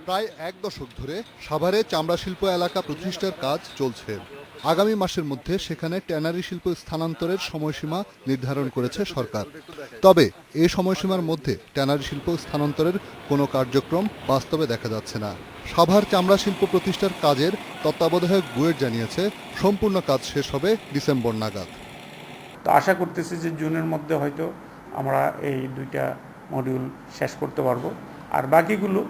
প্রায় এক দশক ধরে সাভারে চামড়া শিল্প এলাকা প্রতিষ্ঠার কাজ চলছে। আগামী মাসের মধ্যে সেখানে ট্যানারি শিল্প স্থানান্তরের সময়সীমা নির্ধারণ করেছে সরকার। তবে এই সময়সীমার মধ্যে ট্যানারি শিল্প স্থানান্তরের কোনো কার্যক্রম বাস্তবে দেখা যাচ্ছে না। সাভার চামড়া শিল্প প্রতিষ্ঠার কাজের তত্ত্বাবধায়ক বুয়েট জানিয়েছে, সম্পূর্ণ কাজ শেষ হবে ডিসেম্বর নাগাদ। তো আশা করতেছি যে জুনের মধ্যে হয়তো আমরা এই 2টা মডিউল শেষ করতে পারবো, আর বাকিগুলো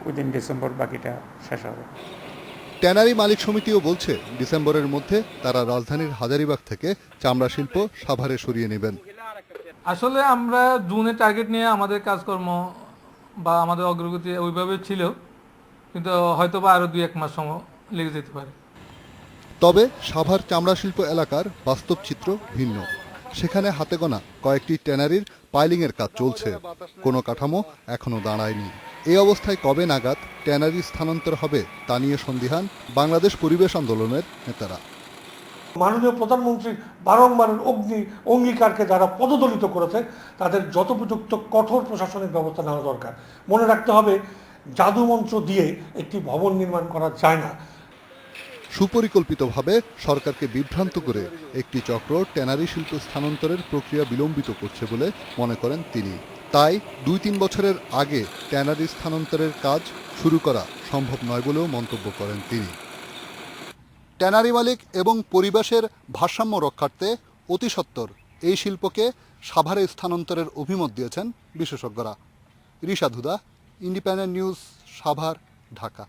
উইদিন ডিসেম্বর বাকিটা শেষ হবে। ট্যানারি মালিক সমিতিও বলছে, ডিসেম্বরের মধ্যে তারা রাজধানীর হাজারীবাগ থেকে চামড়া শিল্প সাভারে সরিয়ে নেবেন। আসলে আমরা জুনে টার্গেট নিয়ে আমাদের কাজকর্ম বা আমাদের অগ্রগতি ওইভাবে ছিল, কিন্তু হয়তো বা আরও 2-1 মাস সময় লেগে যেতে পারে। তবে সাভার চামড়া শিল্প এলাকার বাস্তব চিত্র ভিন্ন। সেখানে হাতে গোনা কয়েকটি ট্যানারির পাইলিংয়ের কাজ চলছে, কোনো কাঠামো এখনো দাঁড়ায়নি। এই অবস্থায় কবে নাগাদ ট্যানারি স্থানান্তর হবে তা নিয়ে সন্দিহান বাংলাদেশ পরিবেশ আন্দোলনের নেতারা। মাননীয় প্রধানমন্ত্রীর বারংবার অঙ্গীকারকে যারা পদদলিত করেছে তাদের যথোপযুক্ত কঠোর প্রশাসনিক ব্যবস্থা নেওয়া দরকার। মনে রাখতে হবে, জাদুমন্ত্র দিয়ে একটি ভবন নির্মাণ করা যায় না। সুপরিকল্পিতভাবে সরকারকে বিভ্রান্ত করে একটি চক্র ট্যানারি শিল্প স্থানান্তরের প্রক্রিয়া বিলম্বিত করছে বলে মনে করেন তিনি। তাই 2-3 বছরের আগে ট্যানারি স্থানান্তরের কাজ শুরু করা সম্ভব নয় বলেও মন্তব্য করেন তিনি। ট্যানারি মালিক এবং পরিবেশের ভারসাম্য রক্ষার্থে অতি সত্বর এই শিল্পকে সাভারে স্থানান্তরের অভিমত দিয়েছেন বিশেষজ্ঞরা। রিশাদ হুদা, ইন্ডিপেন্ডেন্ট নিউজ, সাভার, ঢাকা।